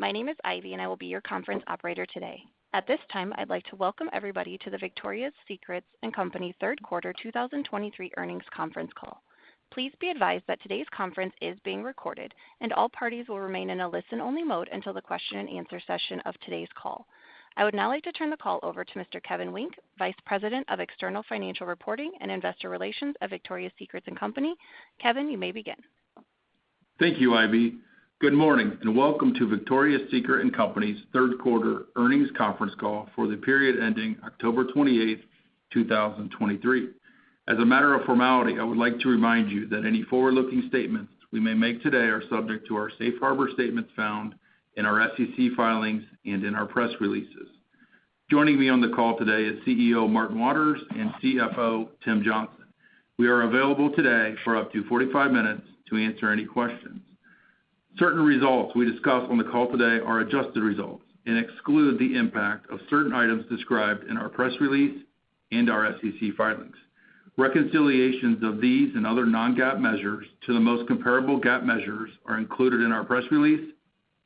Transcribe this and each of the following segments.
My name is Ivy, and I will be your conference operator today. At this time, I'd like to welcome everybody to the Victoria's Secret & Company third quarter 2023 earnings conference call. Please be advised that today's conference is being recorded, and all parties will remain in a listen-only mode until the question-and-answer session of today's call. I would now like to turn the call over to Mr. Kevin Wink, Vice President of External Financial Reporting and Investor Relations at Victoria's Secret & Company. Kevin, you may begin. Thank you, Ivy. Good morning, and welcome to Victoria's Secret & Company's third quarter earnings conference call for the period ending October 28, 2023. As a matter of formality, I would like to remind you that any forward-looking statements we may make today are subject to our safe harbor statements found in our SEC filings and in our press releases. Joining me on the call today is CEO Martin Waters and CFO Tim Johnson. We are available today for up to 45 minutes to answer any questions. Certain results we discuss on the call today are adjusted results and exclude the impact of certain items described in our press release and our SEC filings. Reconciliations of these and other non-GAAP measures to the most comparable GAAP measures are included in our press release,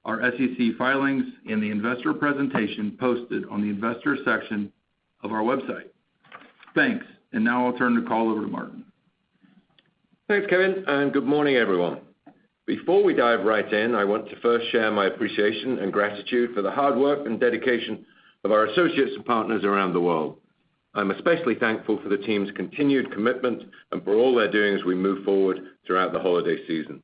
our SEC filings, and the investor presentation posted on the investor section of our website. Thanks, and now I'll turn the call over to Martin. Thanks, Kevin, and good morning, everyone. Before we dive right in, I want to first share my appreciation and gratitude for the hard work and dedication of our associates and partners around the world. I'm especially thankful for the team's continued commitment and for all they're doing as we move forward throughout the holiday season.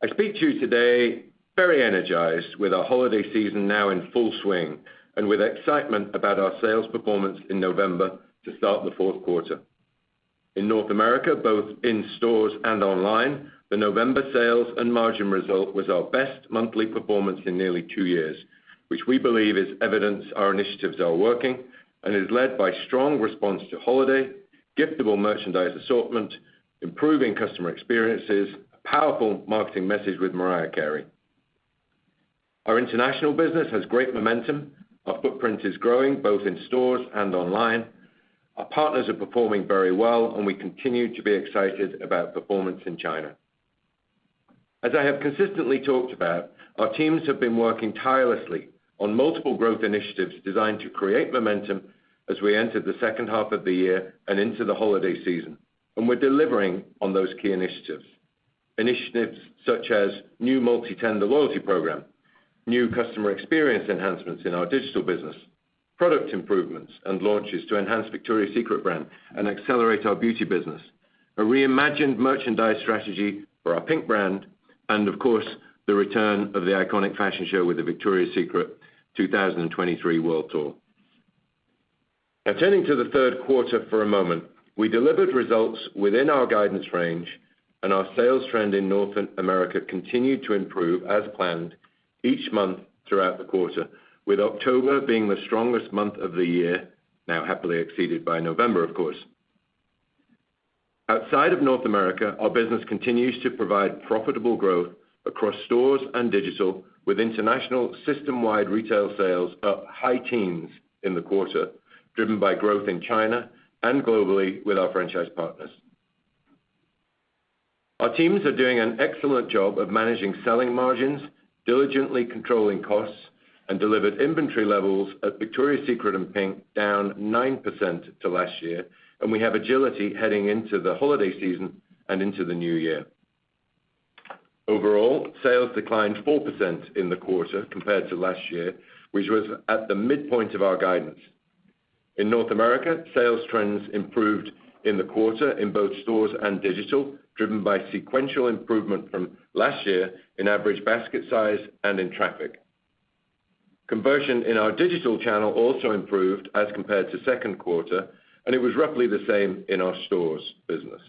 I speak to you today very energized with our holiday season now in full swing and with excitement about our sales performance in November to start the fourth quarter. In North America, both in stores and online, the November sales and margin result was our best monthly performance in nearly 2 years, which we believe is evidence our initiatives are working and is led by strong response to holiday, giftable merchandise assortment, improving customer experiences, a powerful marketing message with Mariah Carey. Our international business has great momentum. Our footprint is growing both in stores and online. Our partners are performing very well, and we continue to be excited about performance in China. As I have consistently talked about, our teams have been working tirelessly on multiple growth initiatives designed to create momentum as we enter the second half of the year and into the holiday season, and we're delivering on those key initiatives. Initiatives such as new multi-tender loyalty program, new customer experience enhancements in our digital business, product improvements and launches to enhance Victoria's Secret brand and accelerate our beauty business, a reimagined merchandise strategy for our PINK brand, and of course, the return of the iconic fashion show with the Victoria's Secret 2023 World Tour. Now, turning to the third quarter for a moment, we delivered results within our guidance range, and our sales trend in North America continued to improve as planned each month throughout the quarter, with October being the strongest month of the year, now happily exceeded by November, of course. Outside of North America, our business continues to provide profitable growth across stores and digital, with international system-wide retail sales up high teens in the quarter, driven by growth in China and globally with our franchise partners. Our teams are doing an excellent job of managing selling margins, diligently controlling costs, and delivered inventory levels at Victoria's Secret and PINK down 9% to last year, and we have agility heading into the holiday season and into the new year. Overall, sales declined 4% in the quarter compared to last year, which was at the midpoint of our guidance. In North America, sales trends improved in the quarter in both stores and digital, driven by sequential improvement from last year in average basket size and in traffic. Conversion in our digital channel also improved as compared to second quarter, and it was roughly the same in our stores business.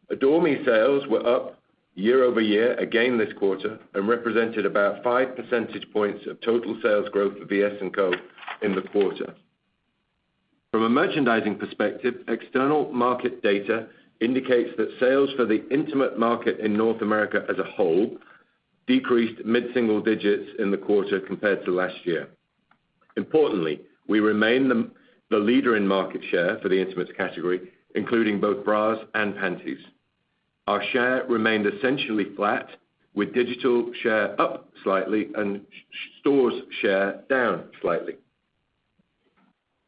Adore Me sales were up year over year again this quarter and represented about 5 percentage points of total sales growth for VSCO in the quarter. From a merchandising perspective, external market data indicates that sales for the intimate market in North America as a whole decreased mid-single digits in the quarter compared to last year. Importantly, we remain the leader in market share for the intimates category, including both bras and panties. Our share remained essentially flat with digital share up slightly and stores share down slightly.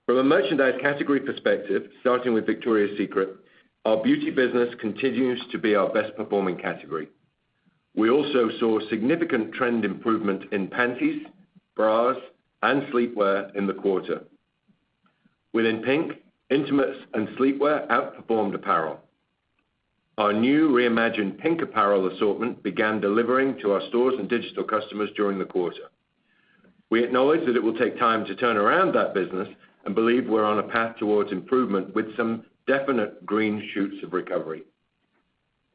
From a merchandise category perspective, starting with Victoria's Secret, our beauty business continues to be our best performing category. We also saw significant trend improvement in panties, bras, and sleepwear in the quarter. Within PINK, intimates and sleepwear outperformed apparel. Our new reimagined PINK apparel assortment began delivering to our stores and digital customers during the quarter. We acknowledge that it will take time to turn around that business and believe we're on a path towards improvement with some definite green shoots of recovery.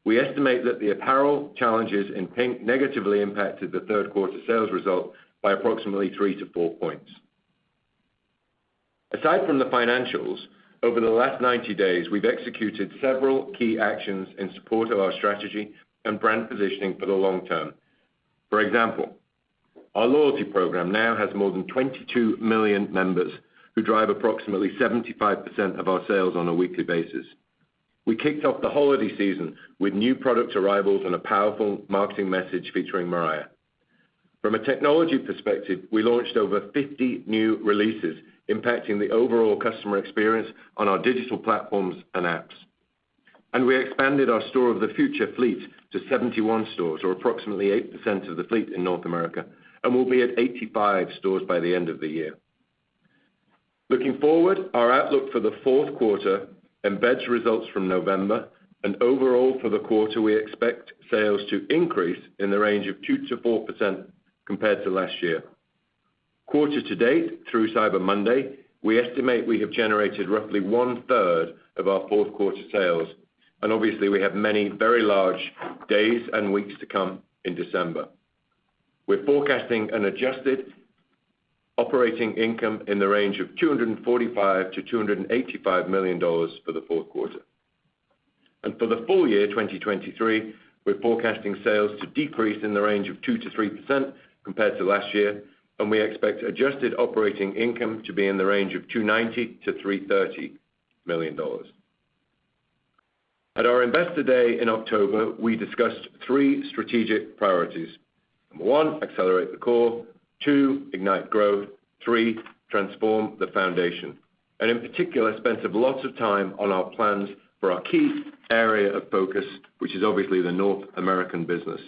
We estimate that the apparel challenges in PINK negatively impacted the third quarter sales result by approximately 3 to 4 points. Aside from the financials, over the last 90 days, we've executed several key actions in support of our strategy and brand positioning for the long term. For example, our loyalty program now has more than 22 million members who drive approximately 75% of our sales on a weekly basis. We kicked off the holiday season with new product arrivals and a powerful marketing message featuring Mariah. From a technology perspective, we launched over 50 new releases, impacting the overall customer experience on our digital platforms and apps. And we expanded our Store of the Future fleet to 71 stores, or approximately 8% of the fleet in North America, and will be at 85 stores by the end of the year. Looking forward, our outlook for the fourth quarter embeds results from November, and overall for the quarter, we expect sales to increase in the range of 2 to 4% compared to last year. Quarter to date, through Cyber Monday, we estimate we have generated roughly 1/3 of our fourth quarter sales, and obviously we have many very large days and weeks to come in December. We're forecasting an adjusted operating income in the range of $245 to $285 million for the fourth quarter. And for the full year 2023, we're forecasting sales to decrease in the range of 2 to 3% compared to last year, and we expect adjusted operating income to be in the range of $290 to $330 million. At our Investor Day in October, we discussed 3 strategic priorities. Number 1, accelerate the core. 2, ignite growth. 3, transform the foundation. And in particular, spent lots of time on our plans for our key area of focus, which is obviously the North American business.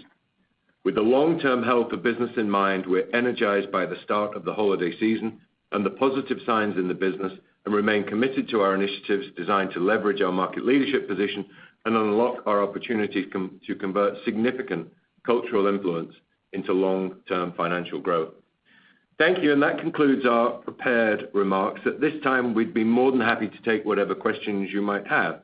With the long-term health of business in mind, we're energized by the start of the holiday season and the positive signs in the business, and remain committed to our initiatives designed to leverage our market leadership position and unlock our opportunity to convert significant cultural influence into long-term financial growth. Thank you, and that concludes our prepared remarks. At this time, we'd be more than happy to take whatever questions you might have.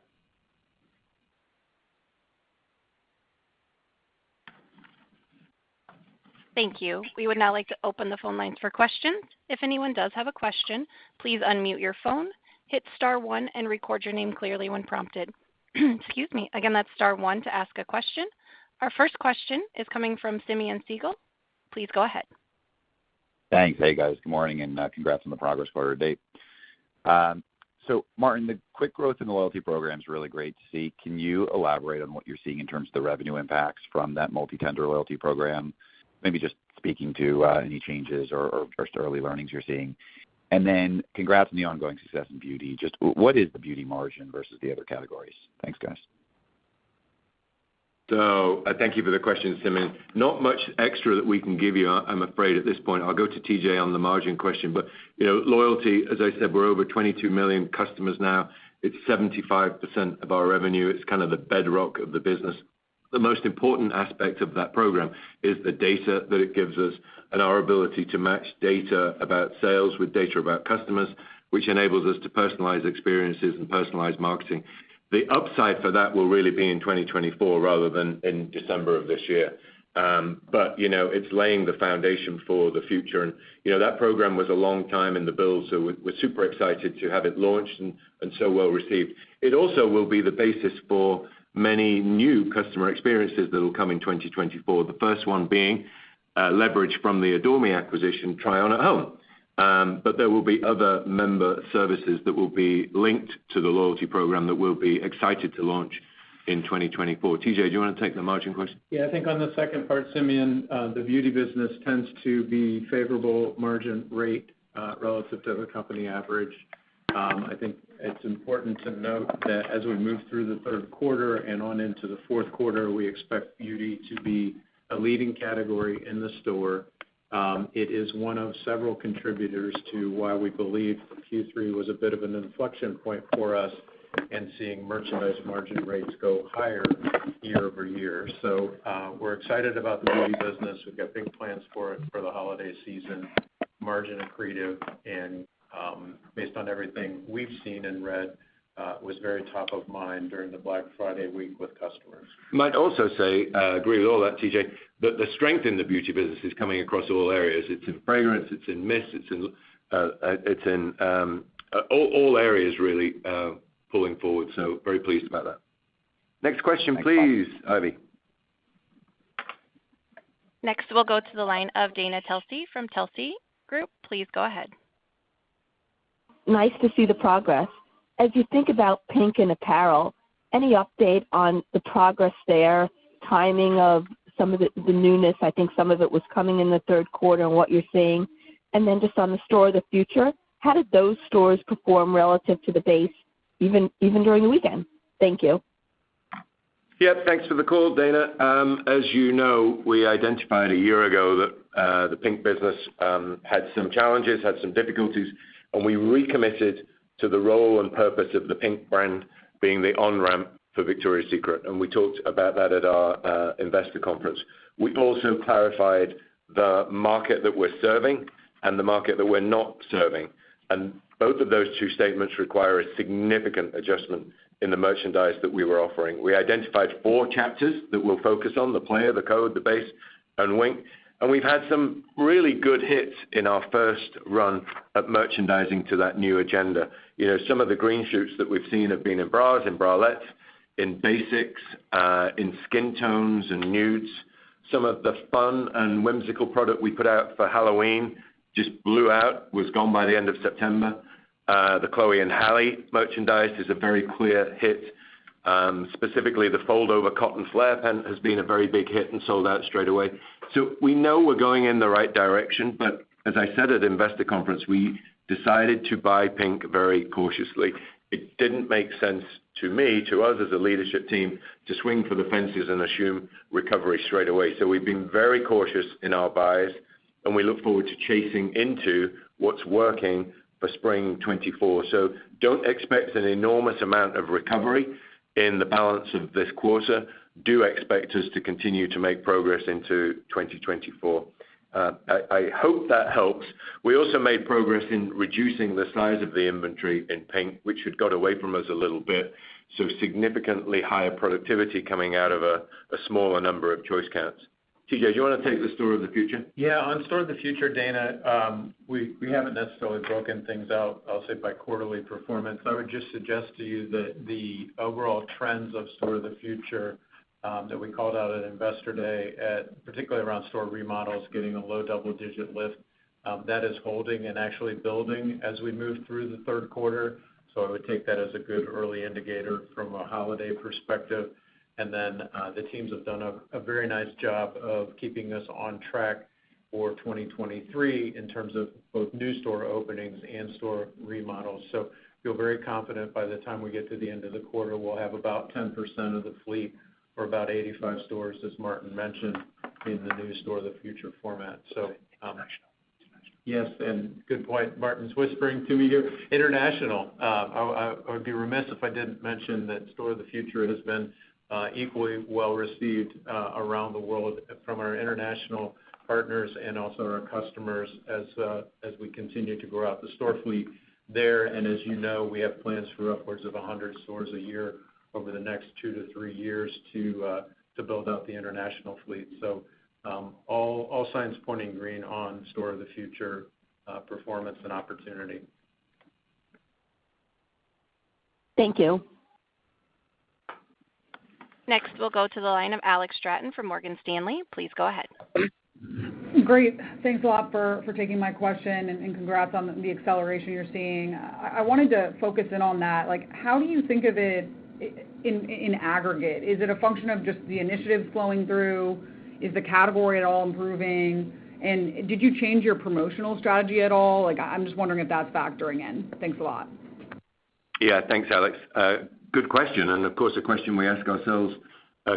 Thank you. We would now like to open the phone lines for questions. If anyone does have a question, please unmute your phone, hit star 1, and record your name clearly when prompted. Excuse me. Again, that's star 1 to ask a question. Our first question is coming from Simeon Siegel. Please go ahead. Thanks. Hey, guys. Good morning, and congrats on the progress quarter to date. So, Martin, the quick growth in the loyalty program is really great to see. Can you elaborate on what you're seeing in terms of the revenue impacts from that multi-tender loyalty program? Maybe just speaking to any changes or early learnings you're seeing. And then congrats on the ongoing success in beauty. Just what is the beauty margin versus the other categories? Thanks, guys. So thank you for the question, Simeon. Not much extra that we can give you, I'm afraid, at this point. I'll go to TJ on the margin question. But, loyalty, as I said, we're over 22 million customers now. It's 75% of our revenue. It's kind of the bedrock of the business. The most important aspect of that program is the data that it gives us and our ability to match data about sales with data about customers, which enables us to personalize experiences and personalize marketing. The upside for that will really be in 2024 rather than in December of this year. But, it's laying the foundation for the future. And, that program was a long time in the build, so we're super excited to have it launched and so well received. It also will be the basis for many new customer experiences that will come in 2024. The first one being leverage from the Adore Me acquisition, Try On at Home. But there will be other member services that will be linked to the loyalty program that we'll be excited to launch in 2024. TJ, do you want to take the margin question? Yeah, I think on the second part, Simeon, the beauty business tends to be favorable margin rate relative to the company average. I think it's important to note that as we move through the third quarter and on into the fourth quarter, we expect beauty to be a leading category in the store. It is one of several contributors to why we believe Q3 was a bit of an inflection point for us and seeing merchandise margin rates go higher year over year. So we're excited about the beauty business. We've got big plans for it for the holiday season, margin accretive, and based on everything we've seen and read, was very top of mind during the Black Friday week with customers. Might also say, agree with all that, TJ, that the strength in the beauty business is coming across all areas. It's in fragrance, it's in mist, it's in all areas really pulling forward. So very pleased about that. Next question, please, Ivy. Next, we'll go to the line of Dana Telsey from Telsey Group. Please go ahead. Nice to see the progress. As you think about PINK and apparel, any update on the progress there, timing of some of the newness? I think some of it was coming in the third quarter and what you're seeing. And then just on the Store of the Future, how did those stores perform relative to the base, even during the weekend? Thank you. Yep, thanks for the call, Dana. As you know, we identified a year ago that the PINK business had some challenges, had some difficulties, and we recommitted to the role and purpose of the PINK brand being the on-ramp for Victoria's Secret, and we talked about that at our investor conference. We also clarified the market that we're serving and the market that we're not serving, and both of those two statements require a significant adjustment in the merchandise that we were offering. We identified 4 chapters that we'll focus on: the player, the code, the base, and wink. And we've had some really good hits in our first run at merchandising to that new agenda. You know, some of the green shoots that we've seen have been in bras, in bralettes, in basics, in skin tones and nudes. Some of the fun and whimsical product we put out for Halloween just blew out, was gone by the end of September. The Chloe and Halle merchandise is a very clear hit. Specifically, the fold-over cotton flare pant has been a very big hit and sold out straight away. So we know we're going in the right direction, but as I said at investor conference, we decided to buy PINK very cautiously. It didn't make sense to me, to us as a leadership team, to swing for the fences and assume recovery straight away. So we've been very cautious in our buys, and we look forward to chasing into what's working for spring 24. So don't expect an enormous amount of recovery in the balance of this quarter. Do expect us to continue to make progress into 2024. I hope that helps. We also made progress in reducing the size of the inventory in PINK, which had got away from us a little bit. So significantly higher productivity coming out of a smaller number of choice counts. TJ, do you want to take the Store of the Future? Yeah, on Store of the Future, Dana, we haven't necessarily broken things out, I'll say, by quarterly performance. I would just suggest to you that the overall trends of Store of the Future that we called out at Investor Day, particularly around store remodels, getting a low double-digit lift, that is holding and actually building as we move through the third quarter. So I would take that as a good early indicator from a holiday perspective. And then the teams have done a very nice job of keeping us on track for 2023 in terms of both new store openings and store remodels. So feel very confident by the time we get to the end of the quarter, we'll have about 10% of the fleet, or about 85 stores, as Martin mentioned, in the new Store of the Future format. So, yes, and good point. Martin's whispering to me here. International. I would be remiss if I didn't mention that Store of the Future has been equally well received around the world from our international partners and also our customers as we continue to grow out the store fleet there. And as you know, we have plans for upwards of 100 stores a year over the next 2 to 3 years to build out the international fleet. So all signs pointing green on Store of the Future performance and opportunity. Thank you. Next, we'll go to the line of Alex Stratton from Morgan Stanley. Please go ahead. Great. Thanks a lot for taking my question, and congrats on the acceleration you're seeing. I wanted to focus in on that. Like, how do you think of it in aggregate? Is it a function of just the initiatives flowing through? Is the category at all improving? And did you change your promotional strategy at all? Like, I'm just wondering if that's factoring in. Thanks a lot. Yeah, thanks, Alex. Good question, and of course, a question we ask ourselves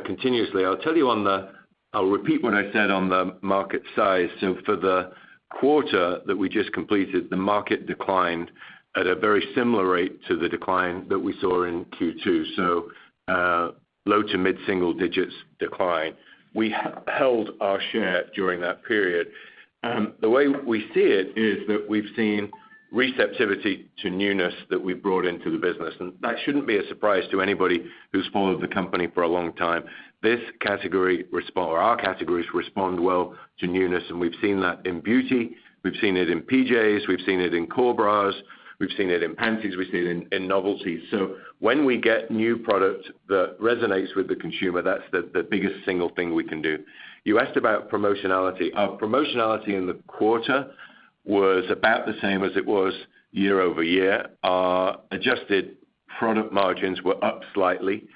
continuously. I'll repeat what I said on the market size. So for the quarter that we just completed, the market declined at a very similar rate to the decline that we saw in Q2. So low to mid-single digits decline. We held our share during that period. The way we see it is that we've seen receptivity to newness that we've brought into the business. And that shouldn't be a surprise to anybody who's followed the company for a long time. This category our categories respond well to newness, and we've seen that in beauty, we've seen it in PJs, we've seen it in core bras, we've seen it in panties, we've seen it in novelties. So when we get new product that resonates with the consumer, that's the biggest single thing we can do. You asked about promotionality. Our promotionality in the quarter was about the same as it was year over year. Our adjusted product margins were up slightly.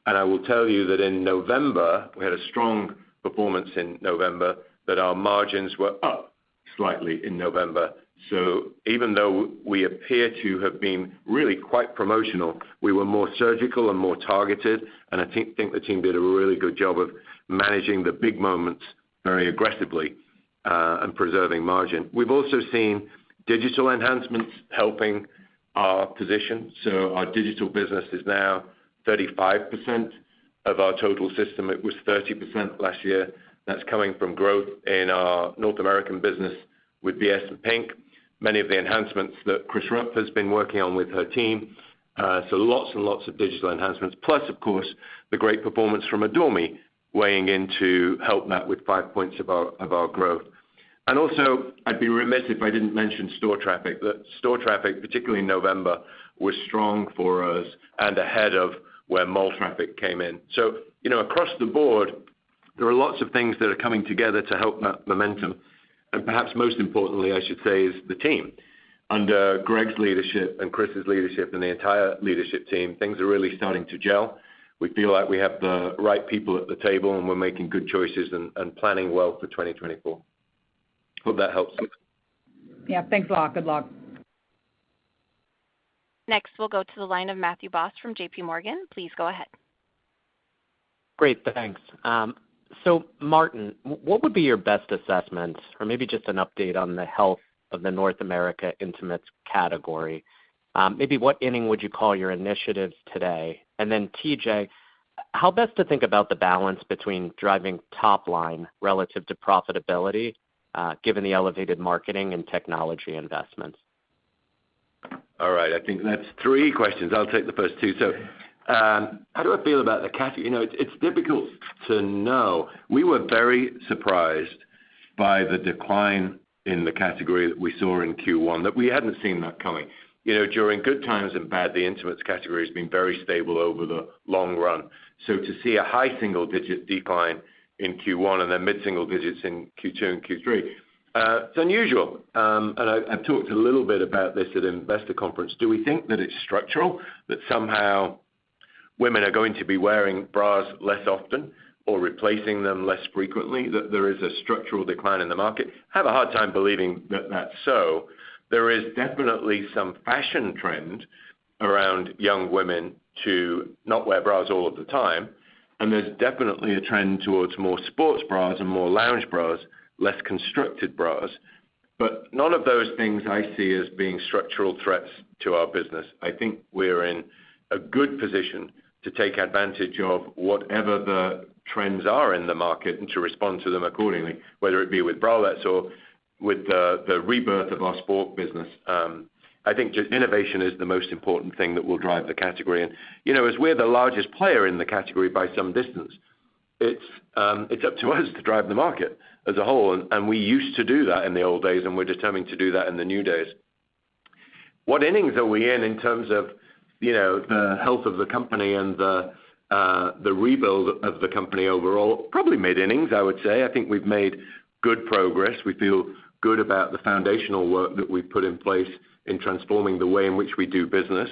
And I will tell you that in November, we had a strong performance in November, that our margins were up slightly in November. So even though we appear to have been really quite promotional, we were more surgical and more targeted. And I think the team did a really good job of managing the big moments very aggressively and preserving margin. We've also seen digital enhancements helping our position. So our digital business is now 35% of our total system. It was 30% last year. That's coming from growth in our North American business with VS and PINK. Many of the enhancements that Chris Rupp has been working on with her team. So lots and lots of digital enhancements. Plus, of course, the great performance from Adore Me weighing in to help that with 5 points of our growth. And also, I'd be remiss if I didn't mention store traffic. That store traffic, particularly in November, was strong for us and ahead of where mall traffic came in. So, across the board, there are lots of things that are coming together to help that momentum. And perhaps most importantly, I should say, is the team. Under Greg's leadership and Chris's leadership and the entire leadership team, things are really starting to gel. We feel like we have the right people at the table and we're making good choices and planning well for 2024. Hope that helps. Yeah, thanks a lot. Good luck. Next, we'll go to the line of Matthew Boss from JP Morgan. Please go ahead. Great, thanks. So, Martin, what would be your best assessment, or maybe just an update on the health of the North America intimates category? Maybe what inning would you call your initiatives today? And then, TJ, how best to think about the balance between driving top line relative to profitability, given the elevated marketing and technology investments? All right, I think that's 3 questions. I'll take the first 2. So, how do I feel about the category? It's difficult to know. We were very surprised by the decline in the category that we saw in Q1, that we hadn't seen that coming. During good times and bad, the intimates category has been very stable over the long run. So to see a high single-digit decline in Q1 and then mid-single digits in Q2 and Q3, it's unusual. And I've talked a little bit about this at Investor Conference. Do we think that it's structural, that somehow women are going to be wearing bras less often or replacing them less frequently, that there is a structural decline in the market? I have a hard time believing that that's so. There is definitely some fashion trend around young women to not wear bras all of the time. And there's definitely a trend towards more sports bras and more lounge bras, less constructed bras. But none of those things I see as being structural threats to our business. I think we're in a good position to take advantage of whatever the trends are in the market and to respond to them accordingly, whether it be with bralettes or with the rebirth of our sport business. I think just innovation is the most important thing that will drive the category. And, as we're the largest player in the category by some distance, it's up to us to drive the market as a whole. And we used to do that in the old days, and we're determined to do that in the new days. What innings are we in terms of, the health of the company and the rebuild of the company overall? Probably mid-innings, I would say. I think we've made good progress. We feel good about the foundational work that we've put in place in transforming the way in which we do business.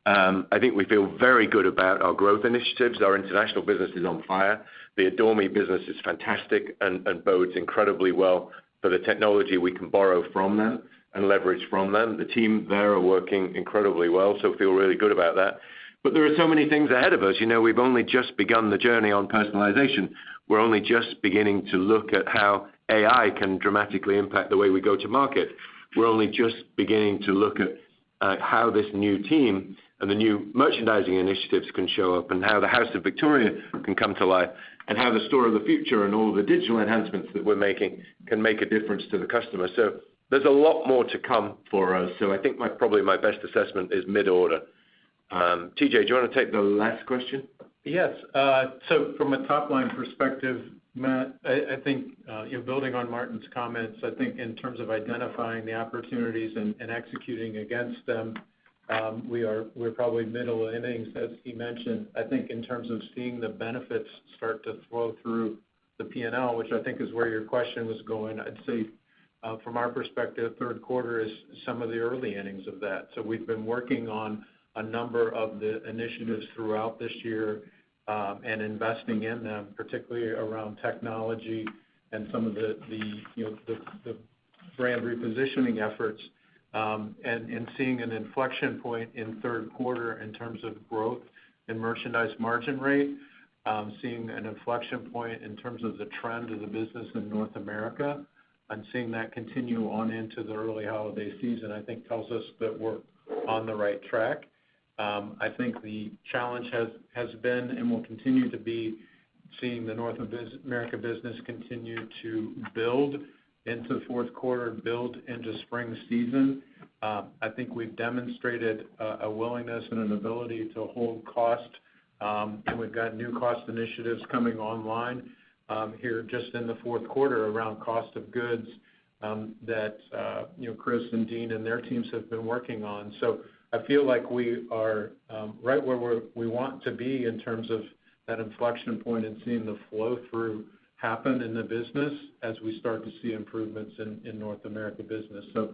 I think we feel very good about our growth initiatives. Our international business is on fire. The Adore Me business is fantastic and bodes incredibly well for the technology we can borrow from them and leverage from them. The team there are working incredibly well, so feel really good about that. But there are so many things ahead of us. We've only just begun the journey on personalization. We're only just beginning to look at how AI can dramatically impact the way we go to market. We're only just beginning to look at how this new team and the new merchandising initiatives can show up, and how the House of Victoria can come to life, and how the store of the future and all the digital enhancements that we're making can make a difference to the customer. So there's a lot more to come for us. So I think probably my best assessment is mid-order. TJ, do you want to take the last question? Yes. So from a top-line perspective, Matt, I think building on Martin's comments, I think in terms of identifying the opportunities and executing against them, we're probably middle innings, as he mentioned. I think in terms of seeing the benefits start to flow through the P&L, which I think is where your question was going, I'd say from our perspective, third quarter is some of the early innings of that. So we've been working on a number of the initiatives throughout this year and investing in them, particularly around technology and some of the brand repositioning efforts, and seeing an inflection point in third quarter in terms of growth in merchandise margin rate, seeing an inflection point in terms of the trend of the business in North America, and seeing that continue on into the early holiday season, I think tells us that we're on the right track. I think the challenge has been and will continue to be seeing the North America business continue to build into the fourth quarter, build into spring season. I think we've demonstrated a willingness and an ability to hold cost, and we've got new cost initiatives coming online here just in the fourth quarter around cost of goods that Chris and Dean and their teams have been working on. So I feel like we are right where we want to be in terms of that inflection point and seeing the flow through happen in the business as we start to see improvements in North America business. So,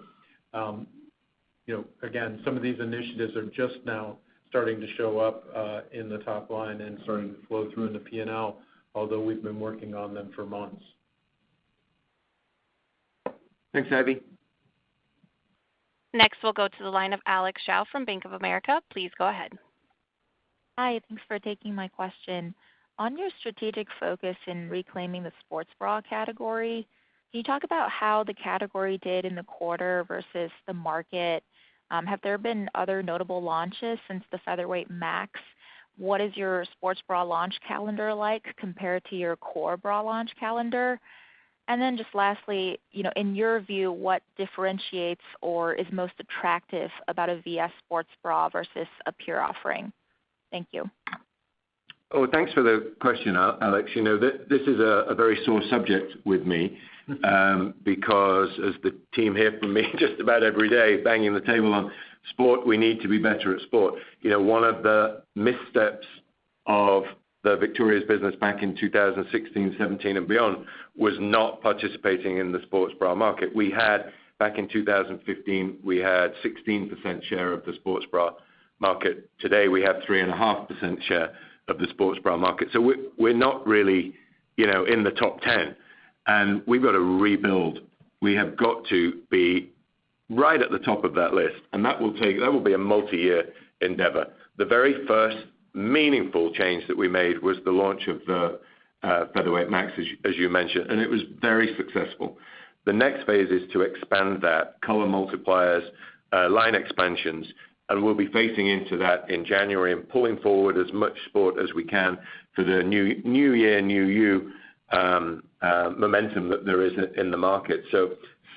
again, some of these initiatives are just now starting to show up in the top line and starting to flow through in the P&L, although we've been working on them for months. Thanks, Ivy. Next, we'll go to the line of Alex Xiao from Bank of America. Please go ahead. Hi, thanks for taking my question. On your strategic focus in reclaiming the sports bra category, can you talk about how the category did in the quarter versus the market? Have there been other notable launches since the Featherweight Max? What is your sports bra launch calendar like compared to your core bra launch calendar? And then just lastly, in your view, what differentiates or is most attractive about a VS sports bra versus a pure offering? Thank you. Oh, thanks for the question, Alex. This is a very sore subject with me because, as the team hear from me just about every day, banging the table on sport, we need to be better at sport. One of the missteps of the Victoria's business back in 2016, 17, and beyond was not participating in the sports bra market. Back in 2015, we had 16% share of the sports bra market. Today, we have 3.5% share of the sports bra market. So we're not really, in the top 10, and we've got to rebuild. We have got to be right at the top of that list, and that will be a multi-year endeavor. The very first meaningful change that we made was the launch of the Featherweight Max, as you mentioned, and it was very successful. The next phase is to expand that, color multipliers, line expansions, and we'll be facing into that in January and pulling forward as much sport as we can for the new year, new you momentum that there is in the market. So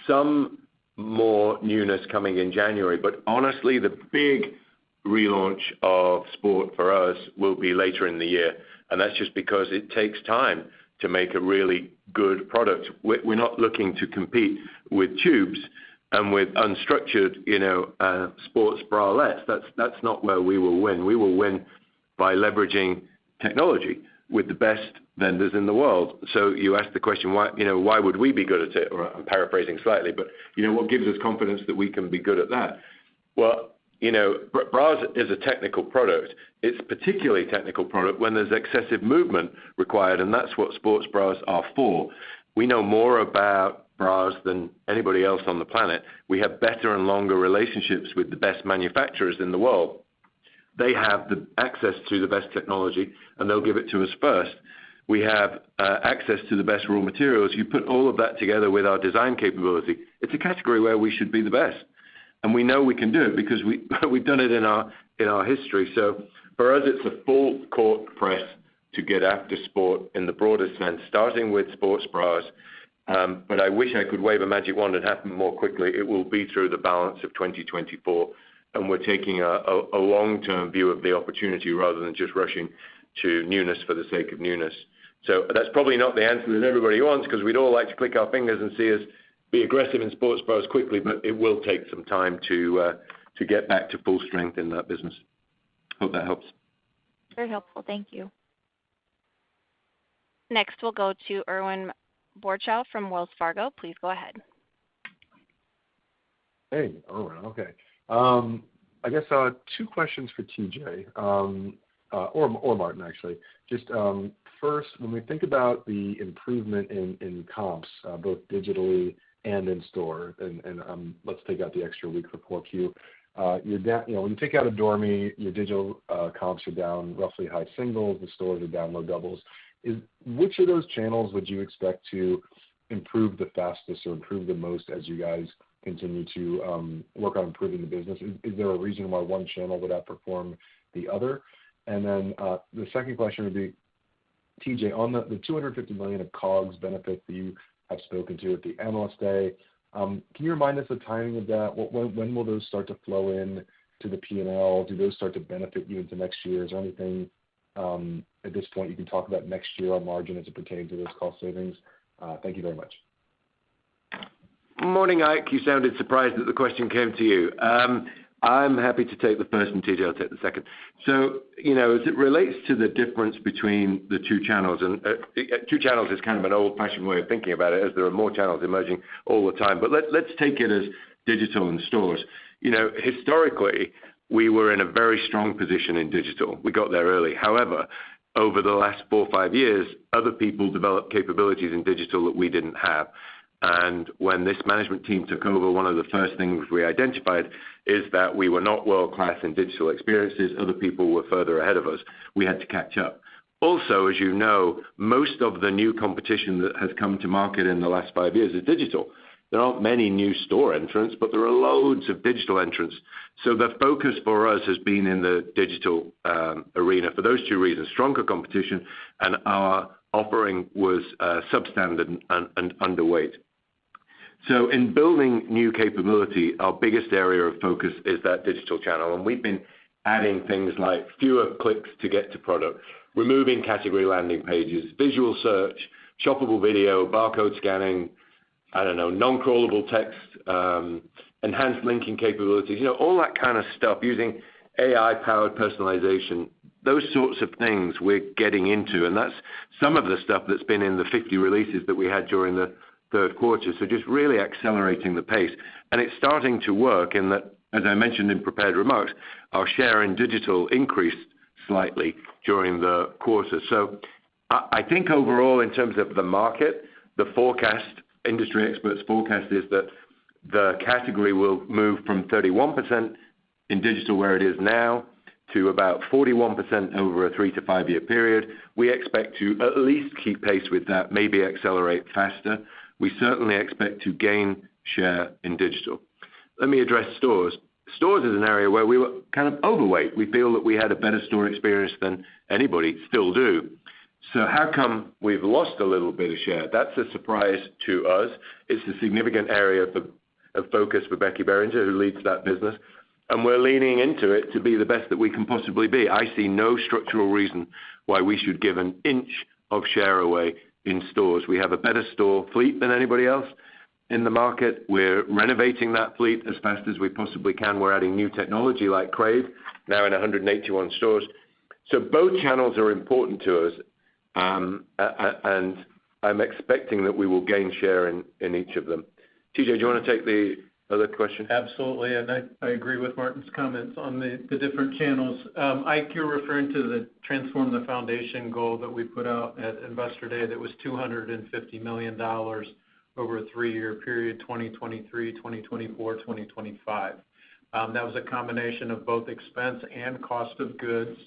some more newness coming in January, but honestly, the big relaunch of sport for us will be later in the year, and that's just because it takes time to make a really good product. We're not looking to compete with tubes and with unstructured, sports bralettes. That's not where we will win. We will win by leveraging technology with the best vendors in the world. So you asked the question, why would we be good at it? Or I'm paraphrasing slightly, but what gives us confidence that we can be good at that? Well, bras is a technical product. It's particularly technical product when there's excessive movement required, and that's what sports bras are for. We know more about bras than anybody else on the planet. We have better and longer relationships with the best manufacturers in the world. They have the access to the best technology, and they'll give it to us first. We have access to the best raw materials. You put all of that together with our design capability, it's a category where we should be the best. And we know we can do it because we've done it in our history. So for us, it's a full court press to get after sport in the broadest sense, starting with sports bras. But I wish I could wave a magic wand and happen more quickly. It will be through the balance of 2024, and we're taking a long-term view of the opportunity rather than just rushing to newness for the sake of newness. So that's probably not the answer that everybody wants, because we'd all like to click our fingers and see us be aggressive in sports bras quickly, but it will take some time to get back to full strength in that business. Hope that helps. Very helpful. Thank you. Next, we'll go to Erwin Borchow from Wells Fargo. Please go ahead. Hey, Erwin. Okay. I guess 2 questions for TJ, or Martin, actually. Just first, when we think about the improvement in comps, both digitally and in store, and let's take out the extra week for 4Q. You're down, when you take out Adore Me, your digital comps are down roughly high singles. The stores are down low doubles. Which of those channels would you expect to improve the fastest or improve the most as you guys continue to work on improving the business? Is there a reason why one channel would outperform the other? And then the second question would be, TJ, on the $250 million of COGS benefits that you have spoken to at the Analyst Day, can you remind us the timing of that? When will those start to flow in to the P&L? Do those start to benefit you into next year? Is there anything at this point you can talk about next year on margin as it pertains to those cost savings? Thank you very much. Morning, Ike. You sounded surprised that the question came to you. I'm happy to take the first, and TJ will take the second. So, as it relates to the difference between the two channels, and two channels is kind of an old-fashioned way of thinking about it, as there are more channels emerging all the time. But let's take it as digital and stores. Historically, we were in a very strong position in digital. We got there early. However, over the last 4 or 5 years, other people developed capabilities in digital that we didn't have. And when this management team took over, one of the first things we identified is that we were not world-class in digital experiences. Other people were further ahead of us. We had to catch up. Also, as you know, most of the new competition that has come to market in the last 5 years is digital. There aren't many new store entrants, but there are loads of digital entrants. So the focus for us has been in the digital arena for those 2 reasons: stronger competition, and our offering was substandard and underweight. So in building new capability, our biggest area of focus is that digital channel. And we've been adding things like fewer clicks to get to product, removing category landing pages, visual search, shoppable video, barcode scanning, non-crawlable text, enhanced linking capabilities, all that kind of stuff, using AI-powered personalization. Those sorts of things we're getting into. And that's some of the stuff that's been in the 50 releases that we had during the third quarter. So just really accelerating the pace. And it's starting to work in that, as I mentioned in prepared remarks, our share in digital increased slightly during the quarter. So I think overall, in terms of the market, the forecast, industry experts' forecast is that the category will move from 31% in digital where it is now to about 41% over a 3 to 5 year period. We expect to at least keep pace with that, maybe accelerate faster. We certainly expect to gain share in digital. Let me address stores. Stores is an area where we were kind of overweight. We feel that we had a better store experience than anybody, still do. So how come we've lost a little bit of share? That's a surprise to us. It's a significant area of focus for Becky Behringer, who leads that business. And we're leaning into it to be the best that we can possibly be. I see no structural reason why we should give an inch of share away in stores. We have a better store fleet than anybody else in the market. We're renovating that fleet as fast as we possibly can. We're adding new technology like Crave, now in 181 stores. So both channels are important to us, and I'm expecting that we will gain share in each of them. TJ, do you want to take the other question? Absolutely, and I agree with Martin's comments on the different channels. Ike, you're referring to the Transform the Foundation goal that we put out at Investor Day that was $250 million over a 3-year period, 2023, 2024, 2025. That was a combination of both expense and cost of goods.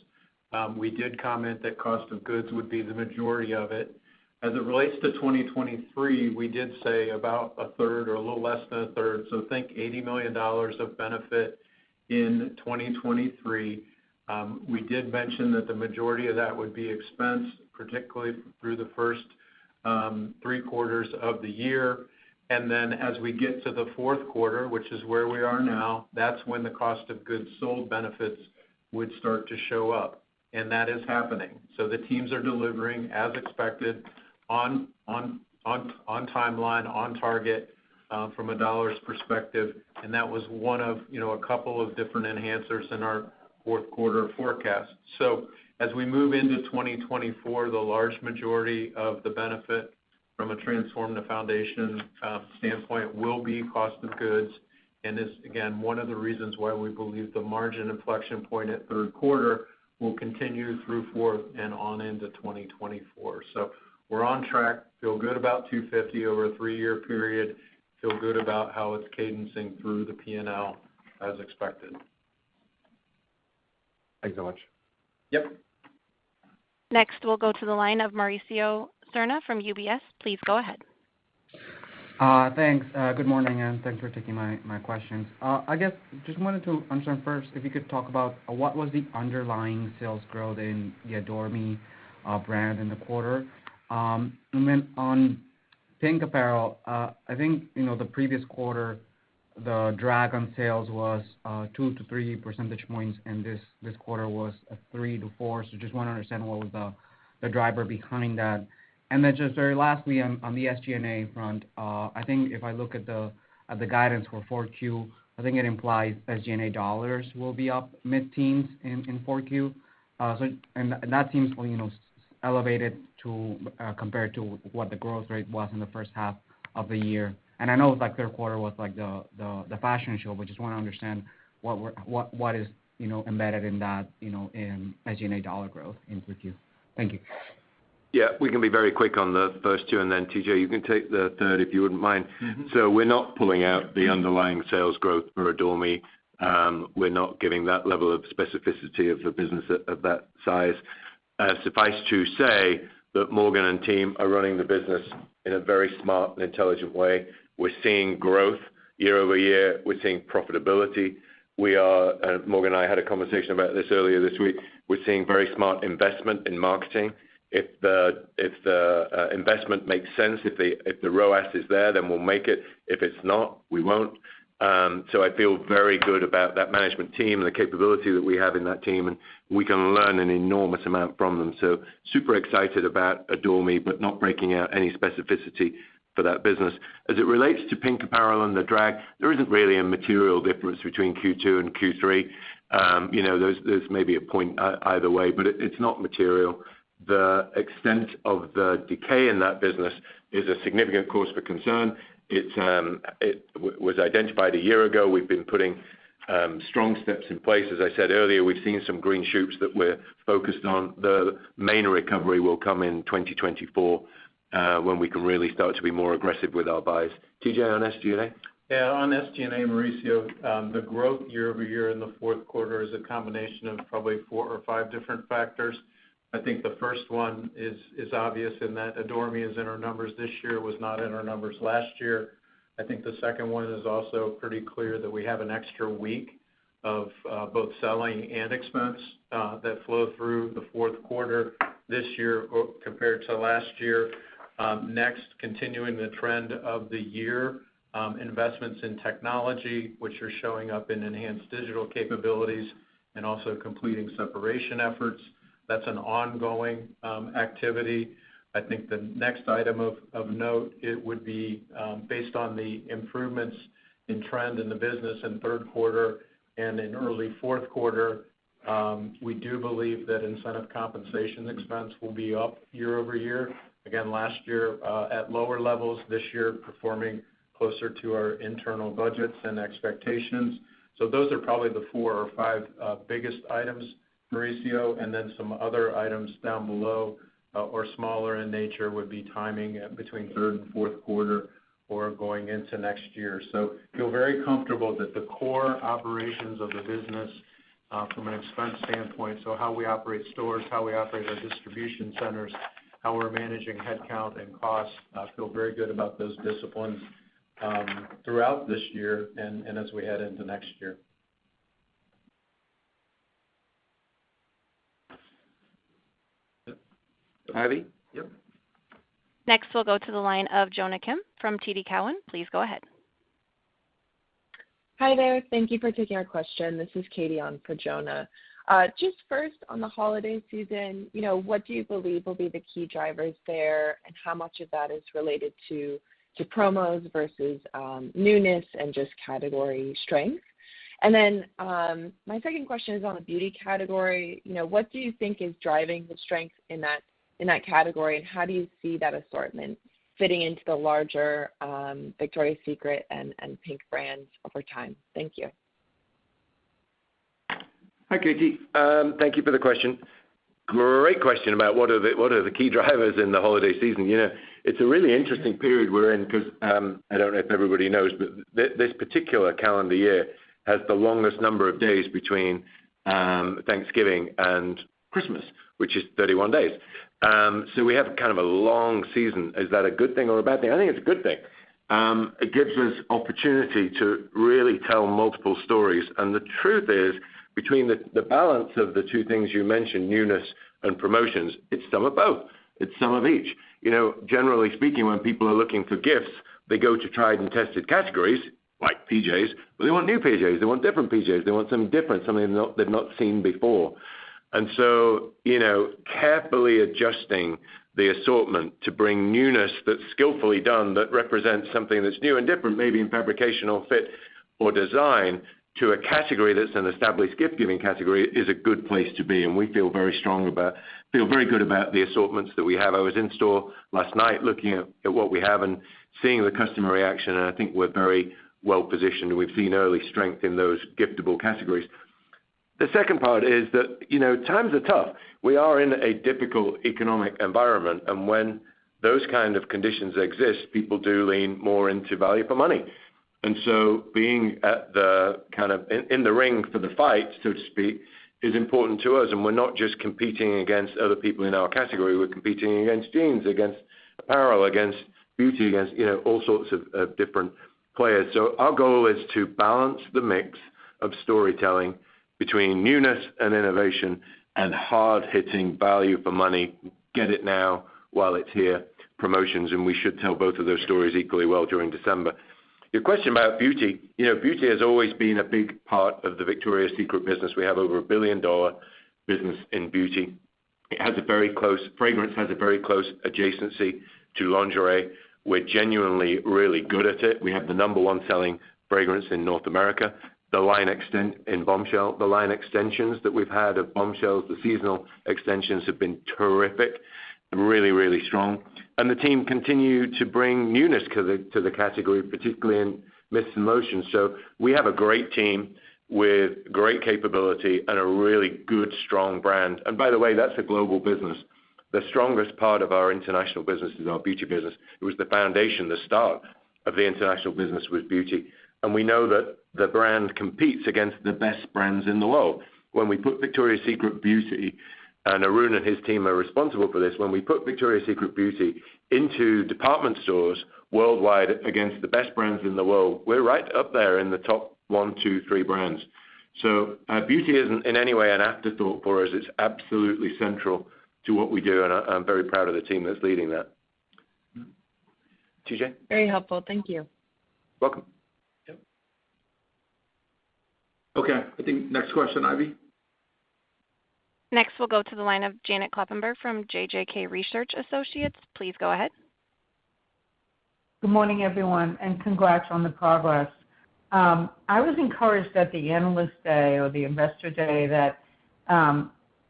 We did comment that cost of goods would be the majority of it. As it relates to 2023, we did say about a third or a little less than a third, so think $80 million of benefit in 2023. We did mention that the majority of that would be expense, particularly through the first 3 quarters of the year. And then as we get to the fourth quarter, which is where we are now, that's when the cost of goods sold benefits would start to show up. And that is happening. So the teams are delivering as expected on timeline, on target from a dollars perspective. And that was one of, a couple of different enhancers in our fourth quarter forecast. So as we move into 2024, the large majority of the benefit from a Transform the Foundation standpoint will be cost of goods, and is, again, one of the reasons why we believe the margin inflection point at third quarter will continue through fourth and on into 2024. So we're on track, feel good about 250 over a 3-year period, feel good about how it's cadencing through the P&L as expected. Thanks so much. Yep. Next, we'll go to the line of Mauricio Serna from UBS. Please go ahead. Thanks. Good morning, and thanks for taking my questions. I guess just wanted to understand first if you could talk about what was the underlying sales growth in the Adore Me brand in the quarter. And then on PINK apparel, I think, the previous quarter, the drag on sales was 2 to 3 percentage points, and this quarter was 3 to 4. So just want to understand what was the driver behind that. And then just very lastly, on the SG&A front, I think if I look at the guidance for 4Q, I think it implies SG&A dollars will be up mid-teens in 4Q. And that seems, elevated compared to what the growth rate was in the first half of the year. And I know third quarter was the fashion show, but just want to understand what is embedded in that in SG&A dollar growth in 3Q. Thank you. Yeah, we can be very quick on the first two, and then TJ, you can take the third if you wouldn't mind. Mm-hmm. So we're not pulling out the underlying sales growth for Adore Me. We're not giving that level of specificity of the business of that size. Suffice to say that Morgan and team are running the business in a very smart and intelligent way. We're seeing growth year over year. We're seeing profitability. Morgan and I had a conversation about this earlier this week. We're seeing very smart investment in marketing. If the investment makes sense, if the ROAS is there, then we'll make it. If it's not, we won't. So I feel very good about that management team and the capability that we have in that team, and we can learn an enormous amount from them. So super excited about Adore Me, but not breaking out any specificity for that business. As it relates to PINK apparel and the drag, there isn't really a material difference between Q2 and Q3. There's maybe a point either way, but it's not material. The extent of the decay in that business is a significant cause for concern. It was identified a year ago. We've been putting strong steps in place. As I said earlier, we've seen some green shoots that we're focused on. The main recovery will come in 2024 when we can really start to be more aggressive with our buys. TJ, on SG&A? Yeah, on SG&A, Mauricio, the growth year over year in the fourth quarter is a combination of probably 4 or 5 different factors. I think the first one is obvious in that Adore Me is in our numbers this year, was not in our numbers last year. I think the second one is also pretty clear that we have an extra week of both selling and expense that flow through the fourth quarter this year compared to last year. Next, continuing the trend of the year, investments in technology, which are showing up in enhanced digital capabilities and also completing separation efforts. That's an ongoing activity. I think the next item of note, it would be based on the improvements in trend in the business in third quarter and in early fourth quarter. We do believe that incentive compensation expense will be up year over year. Again, last year at lower levels, this year performing closer to our internal budgets and expectations. So those are probably the 4 or 5 biggest items, Mauricio, and then some other items down below or smaller in nature would be timing between third and fourth quarter or going into next year. So feel very comfortable that the core operations of the business from an expense standpoint, so how we operate stores, how we operate our distribution centers, how we're managing headcount and costs, feel very good about those disciplines throughout this year and as we head into next year. Ivy? Yep. Next, we'll go to the line of Jonna Kim from TD Cowen. Please go ahead. Hi there. Thank you for taking our question. This is Katie on for Jonah. Just first on the holiday season, what do you believe will be the key drivers there, and how much of that is related to promos versus newness and just category strength? And then my second question is on the beauty category. What do you think is driving the strength in that category, and how do you see that assortment fitting into the larger Victoria's Secret and PINK brands over time? Thank you. Hi, Katie. Thank you for the question. Great question about what are the key drivers in the holiday season. It's a really interesting period we're in because I don't know if everybody knows, but this particular calendar year has the longest number of days between Thanksgiving and Christmas, which is 31 days. So we have kind of a long season. Is that a good thing or a bad thing? I think it's a good thing. It gives us opportunity to really tell multiple stories. And the truth is, between the balance of the two things you mentioned, newness and promotions, it's some of both. It's some of each. Generally speaking, when people are looking for gifts, they go to tried and tested categories, like PJs, but they want new PJs. They want different PJs. They want something different, something they've not seen before. And so, carefully adjusting the assortment to bring newness that's skillfully done, that represents something that's new and different, maybe in fabrication or fit or design, to a category that's an established gift-giving category is a good place to be. And we feel very good about the assortments that we have. I was in store last night looking at what we have and seeing the customer reaction, and I think we're very well positioned. We've seen early strength in those giftable categories. The second part is that, times are tough. We are in a difficult economic environment, and when those kind of conditions exist, people do lean more into value for money. And so being at the kind of in the ring for the fight, so to speak, is important to us. And we're not just competing against other people in our category. We're competing against jeans, against apparel, against beauty, against, all sorts of different players. So our goal is to balance the mix of storytelling between newness and innovation and hard-hitting value for money, get it now while it's here, promotions, and we should tell both of those stories equally well during December. Your question about beauty, beauty has always been a big part of the Victoria's Secret business. We have over $1 billion business in beauty. Fragrance has a very close adjacency to lingerie. We're genuinely really good at it. We have the number one selling fragrance in North America. The line in Bombshell, the line extensions that we've had of Bombshells, the seasonal extensions have been terrific, really, really strong. And the team continue to bring newness to the category, particularly in mists and lotions. So we have a great team with great capability and a really good, strong brand. And by the way, that's a global business. The strongest part of our international business is our beauty business. It was the foundation, the start of the international business was beauty. And we know that the brand competes against the best brands in the world. When we put Victoria's Secret Beauty, and Arun and his team are responsible for this, when we put Victoria's Secret Beauty into department stores worldwide against the best brands in the world, we're right up there in the top 1, 2, 3 brands. So beauty isn't in any way an afterthought for us. It's absolutely central to what we do, and I'm very proud of the team that's leading that. TJ? Very helpful. Thank you. Welcome. Yep. Okay, I think next question, Ivy. Next, we'll go to the line of Janet Kloppenberg from JJK Research Associates. Please go ahead. Good morning, everyone, and congrats on the progress. I was encouraged at the Analyst Day or the Investor Day that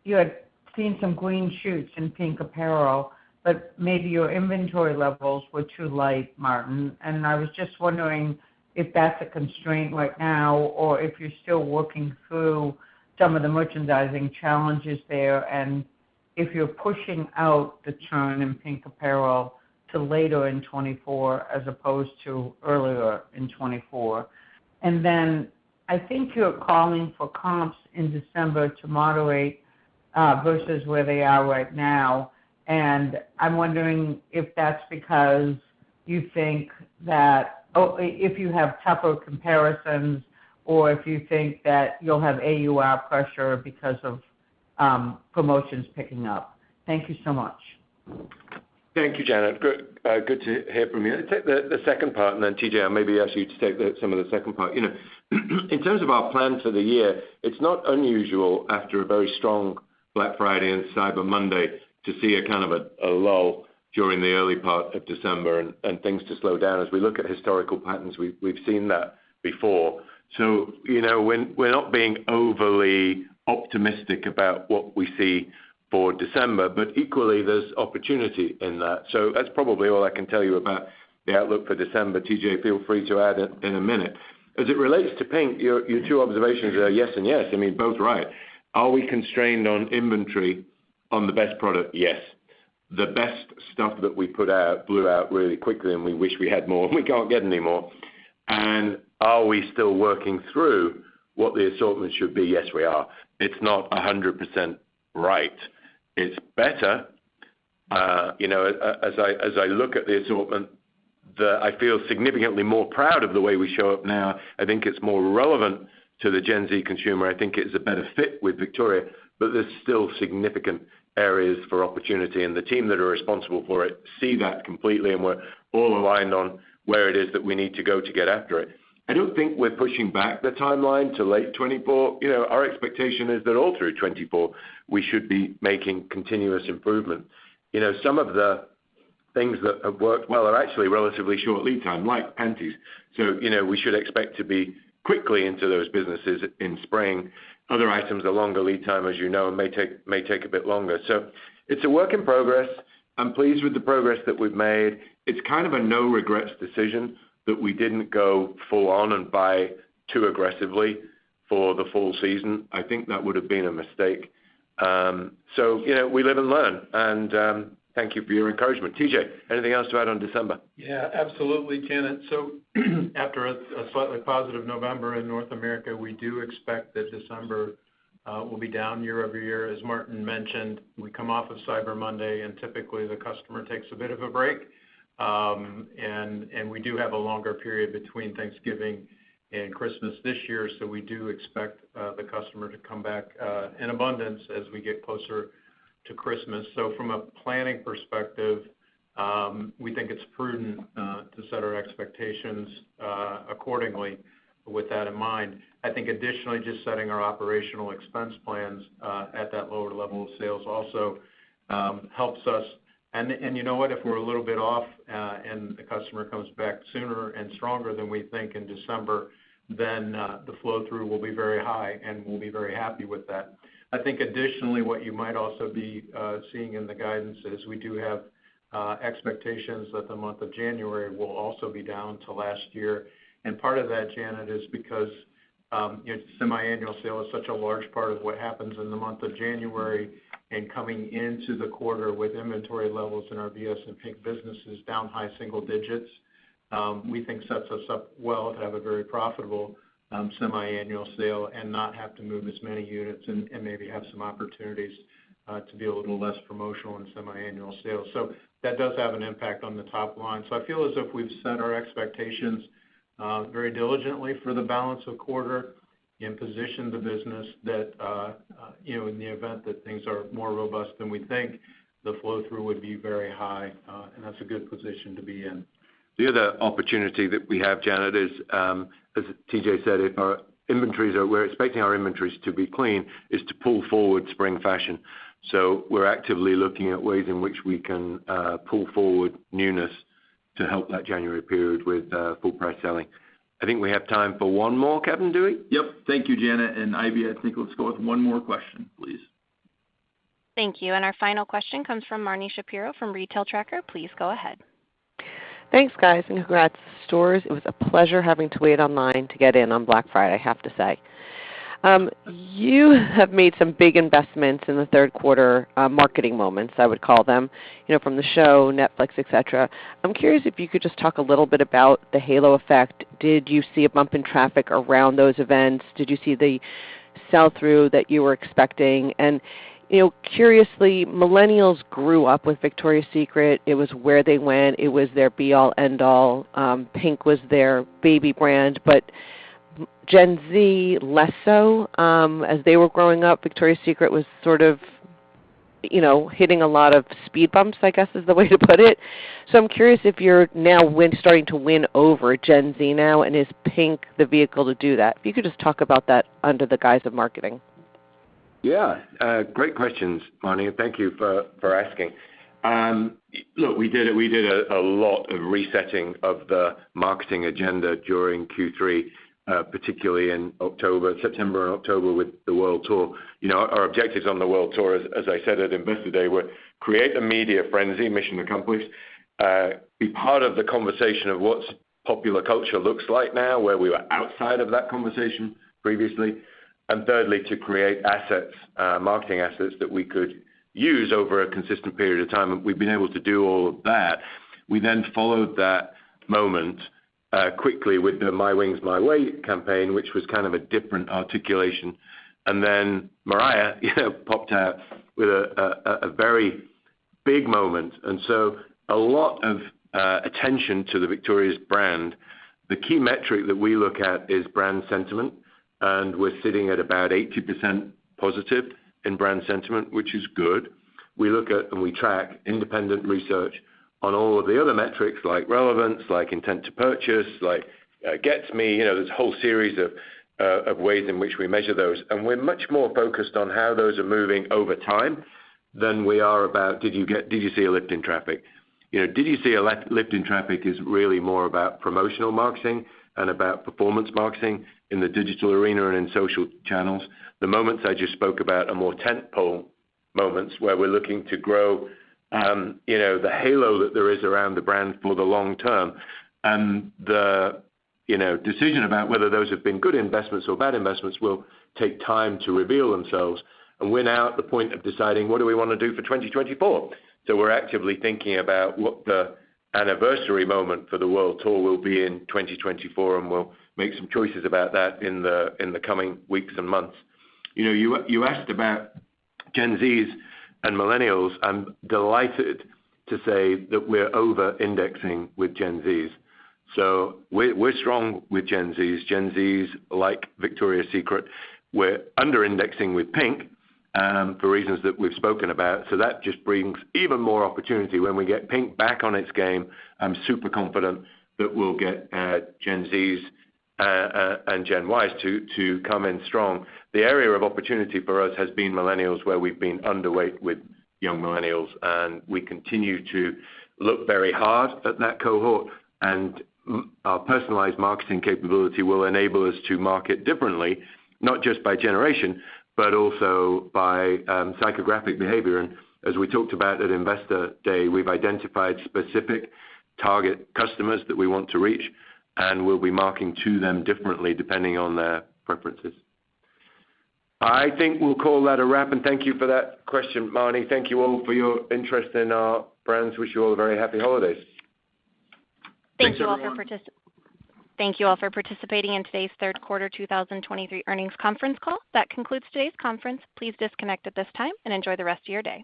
you had seen some green shoots in PINK apparel, but maybe your inventory levels were too light, Martin. And I was just wondering if that's a constraint right now, or if you're still working through some of the merchandising challenges there, and if you're pushing out the turn in PINK apparel to later in 24 as opposed to earlier in 24. And then I think you're calling for comps in December to moderate versus where they are right now. And I'm wondering if that's because you think that, if you have tougher comparisons, or if you think that you'll have AUR pressure because of promotions picking up. Thank you so much. Thank you, Janet. Good to hear from you. I'll take the second part, and then TJ, I'll maybe ask you to take some of the second part. In terms of our plan for the year, it's not unusual after a very strong Black Friday and Cyber Monday to see a kind of a lull during the early part of December and things to slow down. As we look at historical patterns, we've seen that before. So, we're not being overly optimistic about what we see for December, but equally there's opportunity in that. So that's probably all I can tell you about the outlook for December. TJ, feel free to add in a minute. As it relates to PINK, your two observations are yes and yes. I mean, both right. Are we constrained on inventory on the best product? Yes. The best stuff that we put out blew out really quickly, and we wish we had more, and we can't get any more. And are we still working through what the assortment should be? Yes, we are. It's not 100% right. It's better. As I look at the assortment, I feel significantly more proud of the way we show up now. I think it's more relevant to the Gen Z consumer. I think it's a better fit with Victoria, but there's still significant areas for opportunity, and the team that are responsible for it see that completely, and we're all aligned on where it is that we need to go to get after it. I don't think we're pushing back the timeline to late 24. Our expectation is that all through 24, we should be making continuous improvement. Some of the things that have worked well are actually relatively short lead time, like panties. So, we should expect to be quickly into those businesses in spring. Other items are longer lead time, as you know, and may take a bit longer. So it's a work in progress. I'm pleased with the progress that we've made. It's kind of a no regrets decision that we didn't go full on and buy too aggressively for the fall season. I think that would have been a mistake. So, we live and learn, and thank you for your encouragement. TJ, anything else to add on December? Yeah, absolutely, Janet. So after a slightly positive November in North America, we do expect that December will be down year over year. As Martin mentioned, we come off of Cyber Monday, and typically the customer takes a bit of a break. And we do have a longer period between Thanksgiving and Christmas this year, so we do expect the customer to come back in abundance as we get closer to Christmas. So from a planning perspective, we think it's prudent to set our expectations accordingly with that in mind. I think additionally, just setting our operational expense plans at that lower level of sales also helps us. And you know what, if we're a little bit off and the customer comes back sooner and stronger than we think in December, then the flow through will be very high, and we'll be very happy with that. I think additionally, what you might also be seeing in the guidance is we do have expectations that the month of January will also be down to last year. And part of that, Janet, is because semi-annual sale is such a large part of what happens in the month of January, and coming into the quarter with inventory levels in our VS and PINK businesses down high single digits, we think sets us up well to have a very profitable semi-annual sale and not have to move as many units and maybe have some opportunities to be a little less promotional in semi-annual sales. So that does have an impact on the top line. So I feel as if we've set our expectations very diligently for the balance of quarter and position the business that, in the event that things are more robust than we think, the flow through would be very high, and that's a good position to be in. The other opportunity that we have, Janet, is, as TJ said, if our inventories we're expecting our inventories to be clean, is to pull forward spring fashion. So we're actively looking at ways in which we can pull forward newness to help that January period with full price selling. I think we have time for one more, Kevin, do we? Yep. Thank you, Janet. And Ivy, I think let's go with one more question, please. Thank you. And our final question comes from Marnie Shapiro from Retail Tracker. Please go ahead. Thanks, guys, and congrats to the stores. It was a pleasure having to wait online to get in on Black Friday, I have to say. You have made some big investments in the third quarter, marketing moments, I would call them, from the show, Netflix, etc. I'm curious if you could just talk a little bit about the halo effect. Did you see a bump in traffic around those events? Did you see the sell-through that you were expecting? And curiously, millennials grew up with Victoria's Secret. It was where they went. It was their be-all, end-all. Pink was their baby brand, but Gen Z less so. As they were growing up, Victoria's Secret was sort of, hitting a lot of speed bumps, I guess is the way to put it. So I'm curious if you're now starting to win over Gen Z now, and is Pink the vehicle to do that? If you could just talk about that under the guise of marketing. Yeah, great questions, Marnie, and thank you for asking. Look, we did a lot of resetting of the marketing agenda during Q3, particularly in September and October with the World Tour. Our objectives on the World Tour, as I said at Investor Day, were create a media frenzy, mission accomplished, be part of the conversation of what popular culture looks like now, where we were outside of that conversation previously, and thirdly, to create assets, marketing assets that we could use over a consistent period of time. And we've been able to do all of that. We then followed that moment quickly with the My Wings, My Way campaign, which was kind of a different articulation. And then Mariah, popped out with a very big moment. And so a lot of attention to the Victoria's brand. The key metric that we look at is brand sentiment. And we're sitting at about 80% positive in brand sentiment, which is good. We look at and we track independent research on all of the other metrics like relevance, like intent to purchase, like gets me, there's a whole series of ways in which we measure those. And we're much more focused on how those are moving over time than we are about did you see a lift in traffic? Did you see a lift in traffic is really more about promotional marketing and about performance marketing in the digital arena and in social channels. The moments I just spoke about are more tentpole moments where we're looking to grow, the halo that there is around the brand for the long term. And the, decision about whether those have been good investments or bad investments will take time to reveal themselves. And we're now at the point of deciding what do we want to do for 2024. So we're actively thinking about what the anniversary moment for the World Tour will be in 2024, and we'll make some choices about that in the coming weeks and months. You asked about Gen Zs and millennials. I'm delighted to say that we're over-indexing with Gen Zs. So we're strong with Gen Zs. Gen Zs like Victoria's Secret. We're under-indexing with Pink for reasons that we've spoken about. So that just brings even more opportunity. When we get Pink back on its game, I'm super confident that we'll get Gen Zs and Gen Ys to come in strong. The area of opportunity for us has been millennials, where we've been underweight with young millennials, and we continue to look very hard at that cohort, and our personalized marketing capability will enable us to market differently, not just by generation, but also by psychographic behavior. And as we talked about at Investor Day, we've identified specific target customers that we want to reach, and we'll be marketing to them differently depending on their preferences. I think we'll call that a wrap, and thank you for that question, Marnie. Thank you all for your interest in our brands. Wish you all a very happy holidays. Thank you all for participating in today's third quarter 2023 earnings conference call. That concludes today's conference. Please disconnect at this time and enjoy the rest of your day.